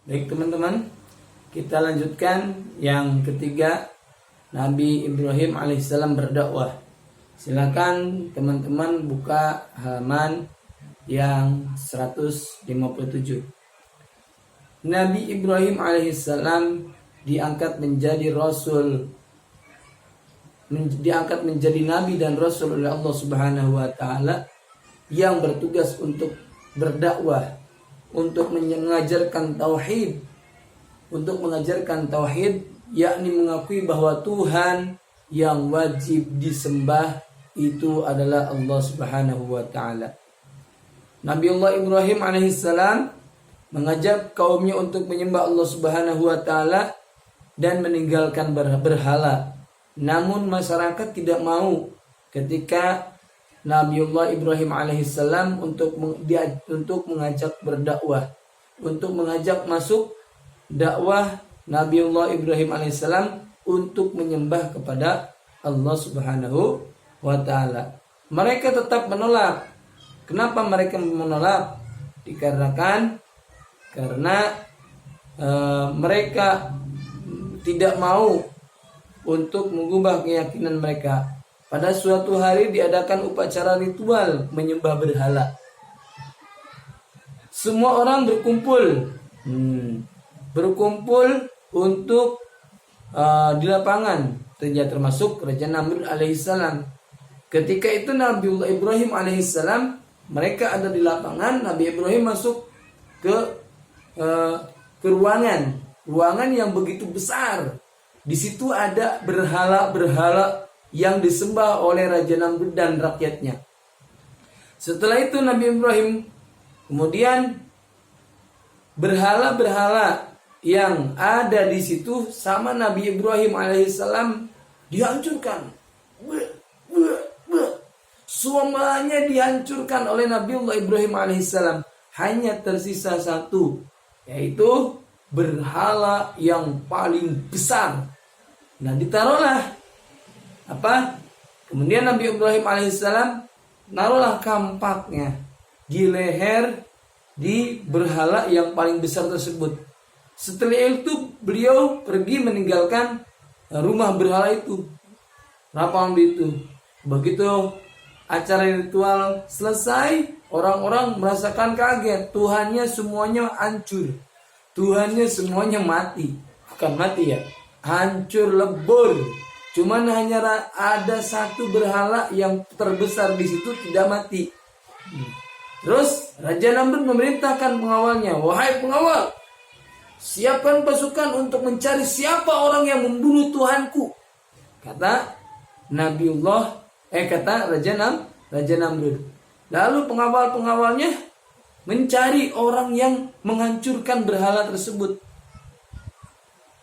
Baik teman-teman, kita lanjutkan yang ketiga, Nabi Ibrahim alaihissalam berdakwah. Silakan teman-teman buka halaman yang 157. Nabi Ibrahim alaihissalam diangkat menjadi rasul, diangkat menjadi nabi dan rasul oleh Allah Subhanahu wa taala yang bertugas untuk berdakwah, untuk mengajarkan tauhid, yakni mengakui bahwa Tuhan yang wajib disembah itu adalah Allah Subhanahu wa taala. Nabiullah Ibrahim alaihissalam mengajak kaumnya untuk menyembah Allah Subhanahu wa taala dan meninggalkan berhala. Namun masyarakat tidak mau ketika Nabiullah Ibrahim alaihissalam untuk mengajak berdakwah, untuk mengajak masuk dakwah Nabiullah Ibrahim alaihissalam untuk menyembah kepada Allah Subhanahu wa taala. Mereka tetap menolak. Kenapa mereka menolak? Dikarenakan mereka tidak mau untuk mengubah keyakinan mereka. Pada suatu hari diadakan upacara ritual menyembah berhala. Semua orang berkumpul untuk di lapangan, termasuk Raja Namrud alaihissalam. Ketika itu Nabiullah Ibrahim alaihissalam, mereka ada di lapangan. Nabi Ibrahim masuk ke ruangan yang begitu besar. Di situ ada berhala-berhala yang disembah oleh Raja Namrud dan rakyatnya. Setelah itu Nabi Ibrahim kemudian berhala-berhala yang ada di situ sama Nabi Ibrahim alaihissalam dihancurkan. Semuanya dihancurkan oleh Nabiullah Ibrahim alaihissalam. Hanya tersisa satu, yaitu berhala yang paling besar. Nah, ditaruhlah kemudian Nabi Ibrahim alaihissalam naruhlah kampaknya di leher di berhala yang paling besar tersebut. Setelah itu beliau pergi meninggalkan rumah berhala itu, lapangan itu. Begitu acara ritual selesai, orang-orang merasakan kaget. Tuhannya semuanya hancur, Tuhannya semuanya mati. Bukan mati ya, hancur lebur. Cuman hanya ada satu berhala yang terbesar di situ tidak mati. Terus Raja Namrud memerintahkan pengawalnya, "Wahai pengawal, siapkan pasukan untuk mencari siapa orang yang membunuh Tuhanku." Kata Raja Namrud. Lalu pengawal-pengawalnya mencari orang yang menghancurkan berhala tersebut.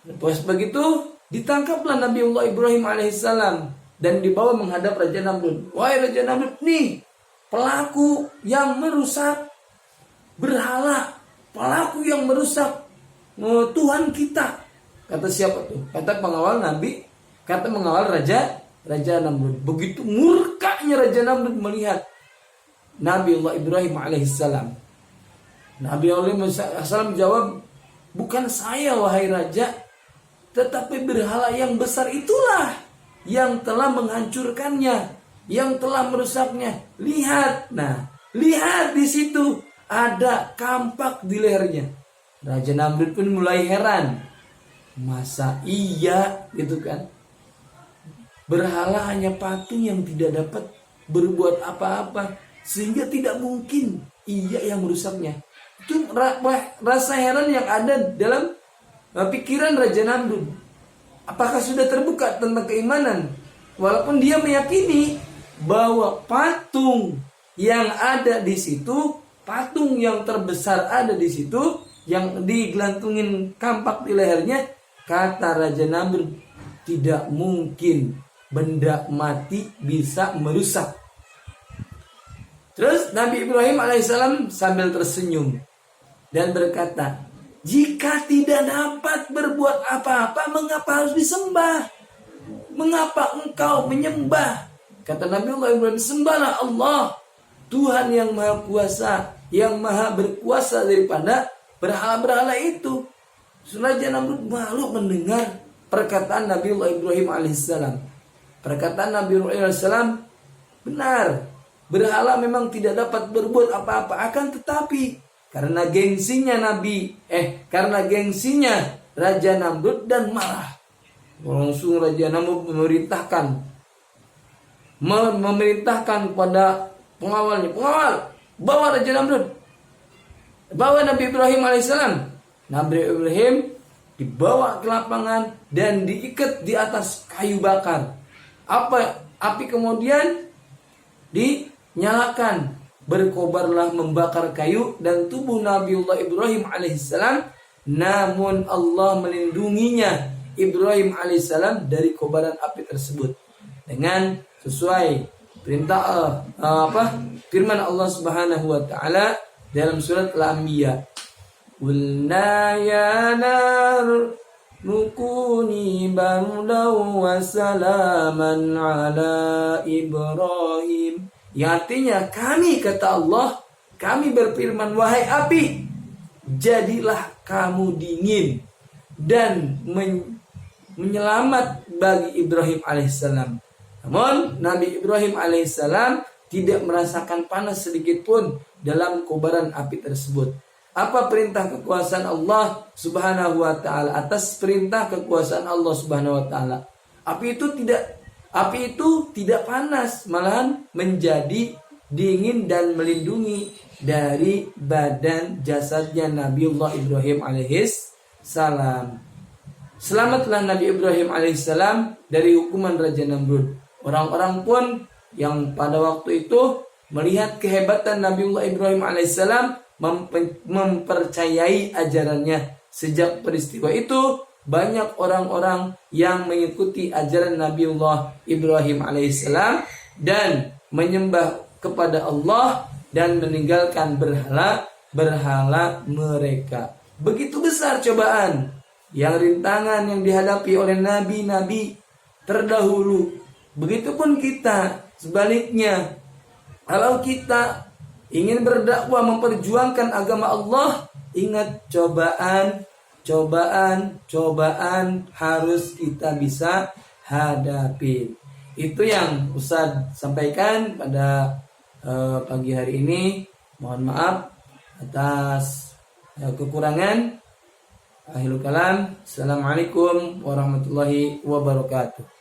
Lepas begitu ditangkaplah Nabiullah Ibrahim alaihissalam dan dibawa menghadap Raja Namrud. "Wahai Raja Namrud, nih pelaku yang merusak berhala, pelaku yang merusak Tuhan kita." Kata siapa tuh? Kata pengawal Raja Namrud. Begitu murkanya Raja Namrud melihat Nabiullah Ibrahim alaihissalam. Nabiullah alaihissalam jawab, "Bukan saya wahai Raja, tetapi berhala yang besar itulah yang telah menghancurkannya, yang telah merusaknya. Lihat." Nah, lihat di situ ada kampak di lehernya. Raja Namrud pun mulai heran. Masa iya gitu kan? Berhala hanya patung yang tidak dapat berbuat apa-apa, sehingga tidak mungkin ia yang merusaknya. Itu rasa heran yang ada dalam pikiran Raja Namrud. Apakah sudah terbuka tentang keimanan? Walaupun dia meyakini bahwa patung yang ada di situ, patung yang terbesar ada di situ, yang digelantungin kampak di lehernya, kata Raja Namrud, tidak mungkin benda mati bisa merusak. Terus Nabi Ibrahim alaihissalam sambil tersenyum dan berkata, "Jika tidak dapat berbuat apa-apa, mengapa harus disembah? Mengapa engkau menyembah?" Kata Nabiullah Ibrahim, "Sembahlah Allah, Tuhan yang maha kuasa, yang maha berkuasa daripada berhala-berhala itu. Raja Namrud malu mendengar perkataan Nabiullah Ibrahim alaihissalam. Perkataan Nabiullah alaihissalam benar. Berhala memang tidak dapat berbuat apa-apa, akan tetapi karena gengsinya Raja Namrud dan marah. Langsung Raja Namrud memerintahkan kepada pengawalnya, pengawal, bawa Raja Namrud, bawa Nabi Ibrahim alaihissalam. Nabi Ibrahim dibawa ke lapangan dan diikat di atas kayu bakar. Api kemudian dinyalakan, berkobarlah membakar kayu dan tubuh Nabiullah Ibrahim alaihissalam. Namun Allah melindunginya Ibrahim alaihissalam dari kobaran api tersebut dengan sesuai perintah firman Allah Subhanahu wa taala dalam surat Al-Anbiya. Qulna ya nar nukuni bardan wa salaman ala Ibrahim. Yang artinya kata Allah, kami berfirman, wahai api, jadilah kamu dingin dan menyelamat bagi Ibrahim alaihissalam. Namun Nabi Ibrahim alaihissalam tidak merasakan panas sedikit pun dalam kobaran api tersebut. Apa perintah kekuasaan Allah Subhanahu wa taala? Atas perintah kekuasaan Allah Subhanahu wa taala, api itu tidak panas, malahan menjadi dingin dan melindungi dari badan jasadnya Nabiullah Ibrahim alaihissalam. Selamatlah Nabi Ibrahim alaihissalam dari hukuman Raja Namrud. Orang-orang pun yang pada waktu itu melihat kehebatan Nabiullah Ibrahim alaihissalam mempercayai ajarannya. Sejak peristiwa itu banyak orang-orang yang mengikuti ajaran Nabiullah Ibrahim alaihissalam dan menyembah kepada Allah dan meninggalkan berhala mereka. Begitu besar cobaan rintangan yang dihadapi oleh nabi-nabi terdahulu. Begitupun kita sebaliknya. Kalau kita ingin berdakwah memperjuangkan agama Allah, ingat cobaan harus kita bisa hadapi. Itu yang Ustaz sampaikan pada pagi hari ini. Mohon maaf atas kekurangan. Akhirul kalam. Assalamualaikum warahmatullahi wabarakatuh.